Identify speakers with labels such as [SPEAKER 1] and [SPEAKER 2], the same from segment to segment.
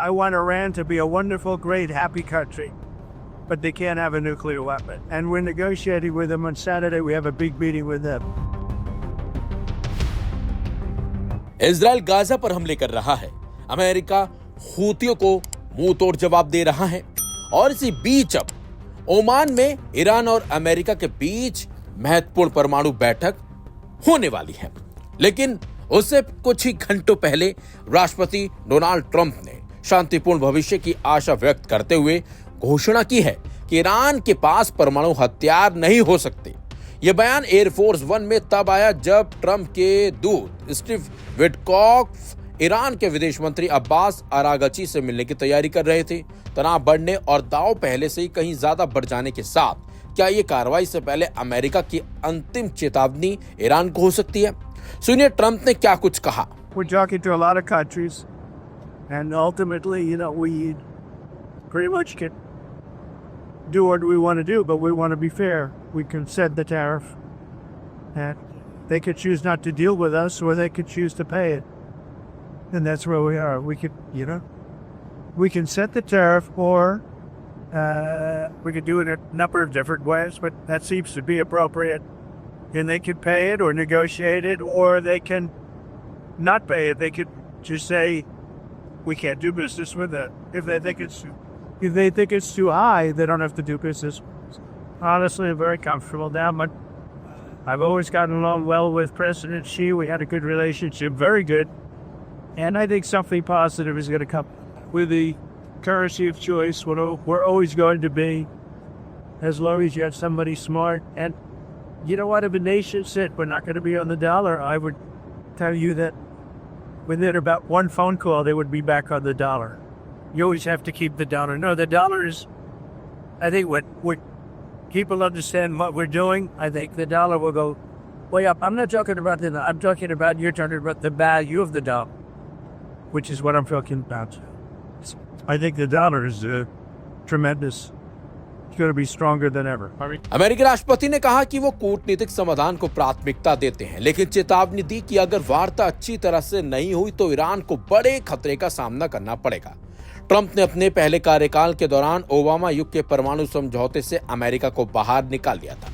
[SPEAKER 1] I want Iran to be a wonderful, great, happy country, but they can't have a nuclear weapon. And we're negotiating with them on Saturday. We have a big meeting with them.
[SPEAKER 2] Israel Gaza पर हमले कर रहा है, America हूतियों को मुंह तोड़ जवाब दे रहा है और इसी बीच अब ओमान में ईरान और अमेरिका के बीच महत्वपूर्ण परमाणु बैठक होने वाली है। लेकिन उससे कुछ ही घंटों पहले राष्ट्रपति डोनाल्ड ट्रंप ने शांतिपूर्ण भविष्य की आशा व्यक्त करते हुए घोषणा की है कि ईरान के पास परमाणु हथियार नहीं हो सकते। यह बयान एयरफोर्स वन में तब आया जब ट्रंप के दूत स्टीव विटकॉफ ईरान के विदेश मंत्री अब्बास अरागची से मिलने की तैयारी कर रहे थे। तनाव बढ़ने और दांव पहले से ही कहीं ज्यादा बढ़ जाने के साथ क्या ये कार्रवाई से पहले अमेरिका की अंतिम चेतावनी ईरान को हो सकती है? सुनिए ट्रंप ने क्या कुछ कहा।
[SPEAKER 1] We're talking to a lot of countries, and ultimately, we pretty much can do what we want to do, but we want to be fair. We can set the tariff, and they could choose not to deal with us, or they could choose to pay it. And that's where we are. We can set the tariff, or we could do it in a number of different ways, but that seems to be appropriate. And they could pay it or negotiate it, or they can not pay it. They could just say, we can't do business with it. If they think it's too high, they don't have to do business. Honestly, I'm very comfortable now, but I've always gotten along well with President Xi. We had a good relationship, very good. And I think something positive is going to come with the currency of choice. We're always going to be, as long as you have somebody smart. And you know what? If a nation said we're not going to be on the dollar, I would tell you that within about one phone call, they would be back on the dollar. You always have to keep the dollar. No, the dollar is, I think, what people understand what we're doing. I think the dollar will go way up. I'm not talking about you're talking about the value of the dollar, which is what I'm talking about. I think the dollar is tremendous. It's going to be stronger than ever.
[SPEAKER 2] अमेरिकी राष्ट्रपति ने कहा कि वो कूटनीतिक समाधान को प्राथमिकता देते हैं, लेकिन चेतावनी दी कि अगर वार्ता अच्छी तरह से नहीं हुई तो ईरान को बड़े खतरे का सामना करना पड़ेगा। ट्रंप ने अपने पहले कार्यकाल के दौरान ओबामा युग के परमाणु समझौते से अमेरिका को बाहर निकाल दिया था,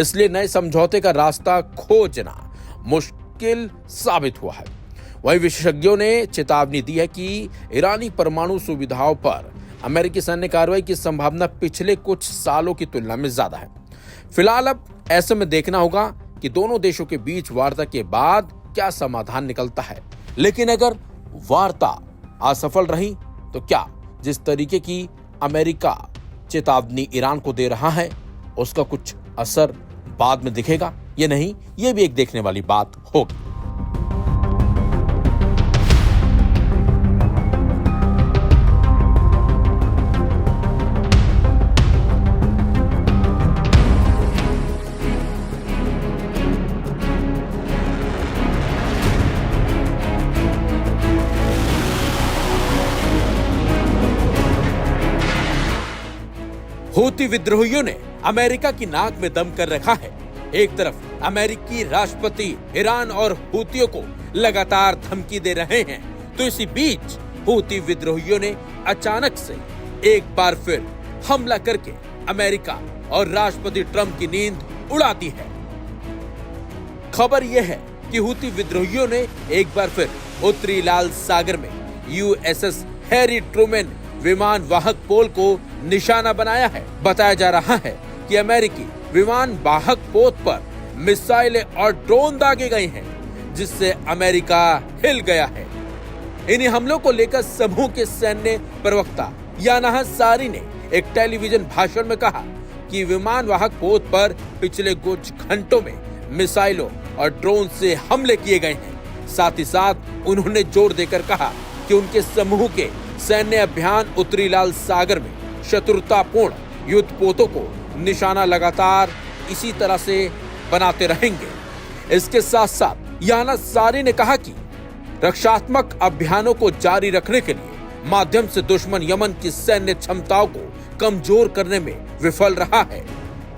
[SPEAKER 2] इसलिए नए समझौते का रास्ता खोजना मुश्किल साबित हुआ है। वहीं विशेषज्ञों ने चेतावनी दी है कि ईरानी परमाणु सुविधाओं पर अमेरिकी सैन्य कार्रवाई की संभावना पिछले कुछ सालों की तुलना में ज्यादा है। फिलहाल अब ऐसे में देखना होगा कि दोनों देशों के बीच वार्ता के बाद क्या समाधान निकलता है। लेकिन अगर वार्ता असफल रही तो क्या जिस तरीके की अमेरिका चेतावनी ईरान को दे रहा है उसका कुछ असर बाद में दिखेगा या नहीं, ये भी एक देखने वाली बात होगी। हूती विद्रोहियों ने अमेरिका की नाक में दम कर रखा है। एक तरफ अमेरिकी राष्ट्रपति ईरान और हूतियों को लगातार धमकी दे रहे हैं, तो इसी बीच हूती विद्रोहियों ने अचानक से एक बार फिर हमला करके अमेरिका और राष्ट्रपति ट्रंप की नींद उड़ा दी है। खबर यह है कि हूती विद्रोहियों ने एक बार फिर उत्तरी लाल सागर में यूएसएस हैरी ट्रूमैन विमान वाहक पोत को निशाना बनाया है। बताया जा रहा है कि अमेरिकी विमान वाहक पोत पर मिसाइलें और ड्रोन दागे गए हैं, जिससे अमेरिका हिल गया है। इन्हीं हमलों को लेकर समूह के सैन्य प्रवक्ता यानाह सारी ने एक टेलीविजन भाषण में कहा कि विमान वाहक पोत पर पिछले कुछ घंटों में मिसाइलों और ड्रोन से हमले किए गए हैं। साथ ही साथ उन्होंने जोर देकर कहा कि उनके समूह के सैन्य अभियान उत्तरी लाल सागर में शत्रुतापूर्ण युद्ध पोतों को निशाना लगातार इसी तरह से बनाते रहेंगे। इसके साथ साथ यानाह सारी ने कहा कि रक्षात्मक अभियानों को जारी रखने के लिए माध्यम से दुश्मन यमन की सैन्य क्षमताओं को कमजोर करने में विफल रहा है।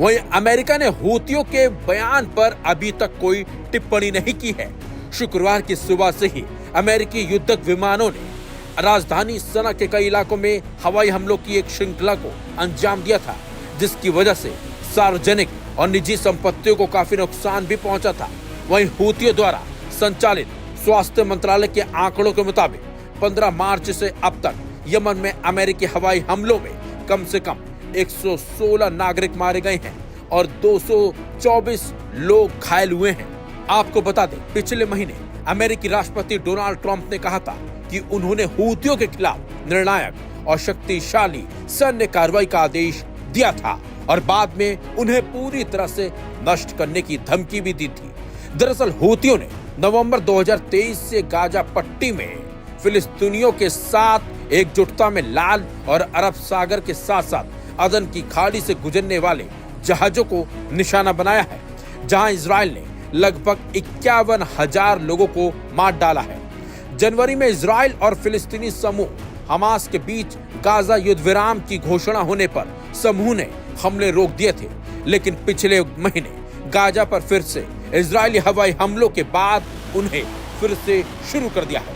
[SPEAKER 2] वहीं अमेरिका ने हूतियों के बयान पर अभी तक कोई टिप्पणी नहीं की है। शुक्रवार की सुबह से ही अमेरिकी युद्धक विमानों ने राजधानी सना के कई इलाकों में हवाई हमलों की एक श्रृंखला को अंजाम दिया था, जिसकी वजह से सार्वजनिक और निजी संपत्तियों को काफी नुकसान भी पहुंचा था। वहीं हूतियों द्वारा संचालित स्वास्थ्य मंत्रालय के आंकड़ों के मुताबिक 15 मार्च से अब तक यमन में अमेरिकी हवाई हमलों में कम से कम 116 नागरिक मारे गए हैं और 224 लोग घायल हुए हैं। आपको बता दें, पिछले महीने अमेरिकी राष्ट्रपति डोनाल्ड ट्रंप ने कहा था कि उन्होंने हूतियों के खिलाफ निर्णायक और शक्तिशाली सैन्य कार्रवाई का आदेश दिया था और बाद में उन्हें पूरी तरह से नष्ट करने की धमकी भी दी थी। दरअसल हूतियों ने नवंबर 2023 से गाजा पट्टी में फिलिस्तीनियों के साथ एकजुटता में लाल और अरब सागर के साथ साथ अदन की खाड़ी से गुजरने वाले जहाजों को निशाना बनाया है, जहां इजराइल ने लगभग 51,000 लोगों को मार डाला है। जनवरी में इजराइल और फिलिस्तीनी समूह हमास के बीच गाजा युद्ध विराम की घोषणा होने पर समूह ने हमले रोक दिए थे, लेकिन पिछले महीने गाजा पर फिर से इजरायली हवाई हमलों के बाद उन्हें फिर से शुरू कर दिया है।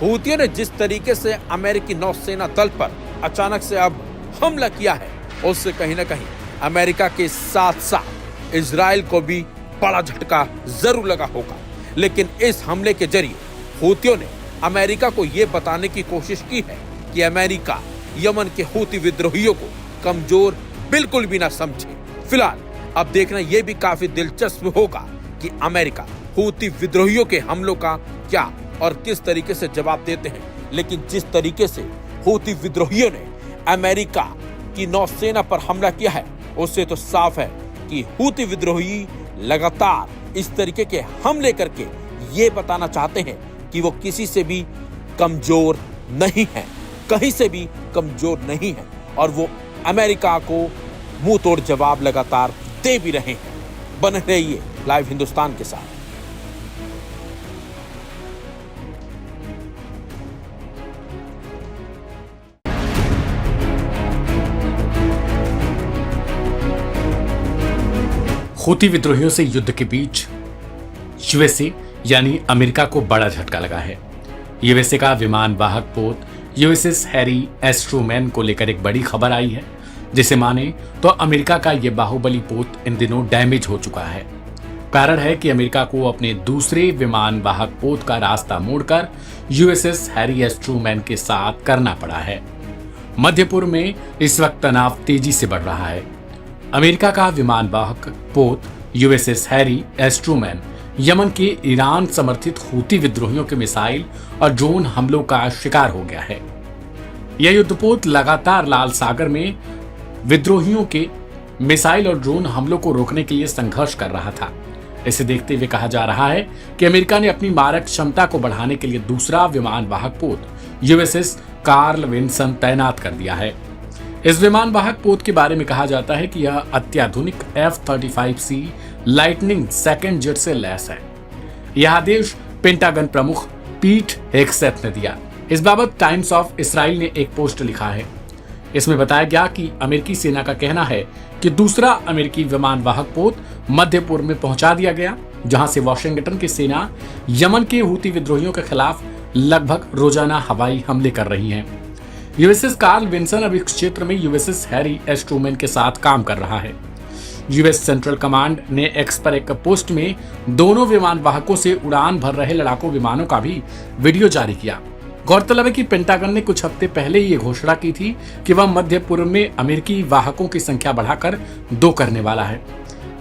[SPEAKER 2] हूतियों ने जिस तरीके से अमेरिकी नौसेना दल पर अचानक से अब हमला किया है, उससे कहीं न कहीं अमेरिका के साथ साथ इजराइल को भी बड़ा झटका जरूर लगा होगा। लेकिन इस हमले के जरिए हूतियों ने अमेरिका को यह बताने की कोशिश की है कि अमेरिका यमन के हूती विद्रोहियों को कमजोर बिल्कुल भी ना समझे। फिलहाल अब देखना यह भी काफी दिलचस्प होगा कि अमेरिका हूती विद्रोहियों के हमलों का क्या और किस तरीके से जवाब देते हैं। लेकिन जिस तरीके से हूती विद्रोहियों ने अमेरिका की नौसेना पर हमला किया है, उससे तो साफ है कि हूती विद्रोही लगातार इस तरीके के हमले करके ये बताना चाहते हैं कि वो किसी से भी कमजोर नहीं है, कहीं से भी कमजोर नहीं है और वो अमेरिका को मुंह तोड़ जवाब लगातार दे भी रहे हैं। बने रहिए लाइव हिंदुस्तान के साथ।
[SPEAKER 3] हूती विद्रोहियों से युद्ध के बीच यूएसए यानी अमेरिका को बड़ा झटका लगा है। यूएसए का विमान वाहक पोत यूएसएस हैरी एस ट्रूमैन को लेकर एक बड़ी खबर आई है, जिसे माने तो अमेरिका का यह बाहुबली पोत इन दिनों डैमेज हो चुका है। कारण है कि अमेरिका को अपने दूसरे विमान वाहक पोत का रास्ता मोड़कर यूएसएस हैरी एस ट्रूमैन के साथ करना पड़ा है। मध्य पूर्व में इस वक्त तनाव तेजी से बढ़ रहा है। अमेरिका का विमान वाहक पोत USS Harry S Trueman Yemen के ईरान समर्थित हूती विद्रोहियों के मिसाइल और ड्रोन हमलों का शिकार हो गया है। यह युद्धपोत लगातार लाल सागर में विद्रोहियों के मिसाइल और ड्रोन हमलों को रोकने के लिए संघर्ष कर रहा था। इसे देखते हुए कहा जा रहा है कि अमेरिका ने अपनी मारक क्षमता को बढ़ाने के लिए दूसरा विमान वाहक पोत यूएसएस कार्ल विन्सन तैनात कर दिया है। इस विमान वाहक पोत के बारे में कहा जाता है कि यह अत्याधुनिक F-35C लाइटनिंग सेकंड जेट से लैस है। यह आदेश पेंटागन प्रमुख पीट हेगसेथ ने दिया। इस बाबत टाइम्स ऑफ इसराइल ने एक पोस्ट लिखा है। इसमें बताया गया कि अमेरिकी सेना का कहना है कि दूसरा अमेरिकी विमान वाहक पोत मध्य पूर्व में पहुंचा दिया गया, जहां से वॉशिंगटन की सेना यमन के हूती विद्रोहियों के खिलाफ लगभग रोजाना हवाई हमले कर रही है। यूएसएस कार्ल विन्सन अब इस क्षेत्र में यूएसएस हैरी एस ट्रूमैन के साथ काम कर रहा है। यूएस सेंट्रल कमांड ने एक्स पर एक पोस्ट में दोनों विमान वाहकों से उड़ान भर रहे लड़ाकू विमानों का भी वीडियो जारी किया। गौरतलब है कि पेंटागन ने कुछ हफ्ते पहले ये घोषणा की थी कि वह मध्य पूर्व में अमेरिकी वाहकों की संख्या बढ़ाकर 2 करने वाला है।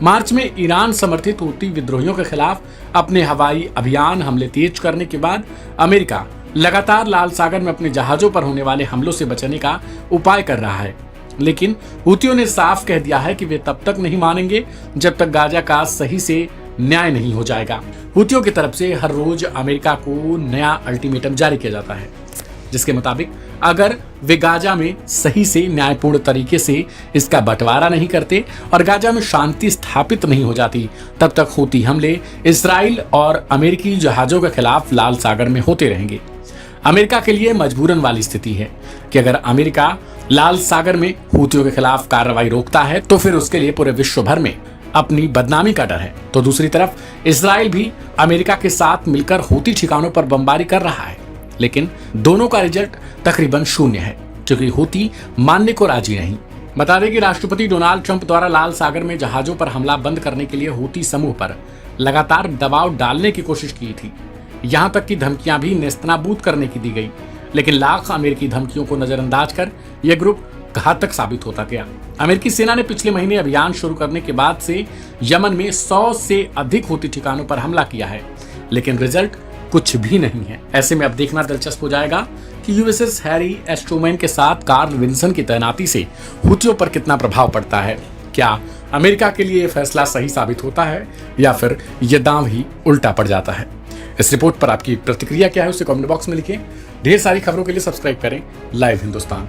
[SPEAKER 3] मार्च में ईरान समर्थित हूती विद्रोहियों के खिलाफ अपने हवाई अभियान हमले तेज करने के बाद अमेरिका लगातार लाल सागर में अपने जहाजों पर होने वाले हमलों से बचने का उपाय कर रहा है। लेकिन हूतियों ने साफ कह दिया है कि वे तब तक नहीं मानेंगे जब तक गाजा का सही से न्याय नहीं हो जाएगा। हूतियों की तरफ से हर रोज अमेरिका को नया अल्टीमेटम जारी किया जाता है, जिसके मुताबिक अगर वे गाजा में सही से न्यायपूर्ण तरीके से इसका बंटवारा नहीं करते और गाजा में शांति स्थापित नहीं हो जाती, तब तक हूती हमले इसराइल और अमेरिकी जहाजों के खिलाफ लाल सागर में होते रहेंगे। अमेरिका के लिए मजबूरन वाली स्थिति है कि अगर अमेरिका लाल सागर में हूतियों के खिलाफ कार्रवाई रोकता है तो फिर उसके लिए पूरे विश्व भर में अपनी बदनामी का डर है। तो दूसरी तरफ इसराइल भी अमेरिका के साथ मिलकर हूती ठिकानों पर बमबारी कर रहा है। लेकिन दोनों का रिजल्ट तकरीबन शून्य है, क्योंकि हूती मानने को राजी नहीं। बता दें कि राष्ट्रपति डोनाल्ड ट्रंप द्वारा लाल सागर में जहाजों पर हमला बंद करने के लिए हूती समूह पर लगातार दबाव डालने की कोशिश की थी। यहां तक कि धमकियां भी नेस्तनाबूद करने की दी गई, लेकिन लाख अमेरिकी धमकियों को नजरअंदाज कर यह ग्रुप घातक साबित होता गया। अमेरिकी सेना ने पिछले महीने अभियान शुरू करने के बाद से यमन में 100 से अधिक हूती ठिकानों पर हमला किया है, लेकिन रिजल्ट कुछ भी नहीं है। ऐसे में अब देखना दिलचस्प हो जाएगा कि यूएसएस हैरी एस ट्रूमैन के साथ कार्ल विल्सन की तैनाती से हूतियों पर कितना प्रभाव पड़ता है। क्या अमेरिका के लिए यह फैसला सही साबित होता है या फिर यह दांव ही उल्टा पड़ जाता है? इस रिपोर्ट पर आपकी प्रतिक्रिया क्या है उसे कमेंट बॉक्स में लिखें। ढेर सारी खबरों के लिए सब्सक्राइब करें लाइव हिंदुस्तान।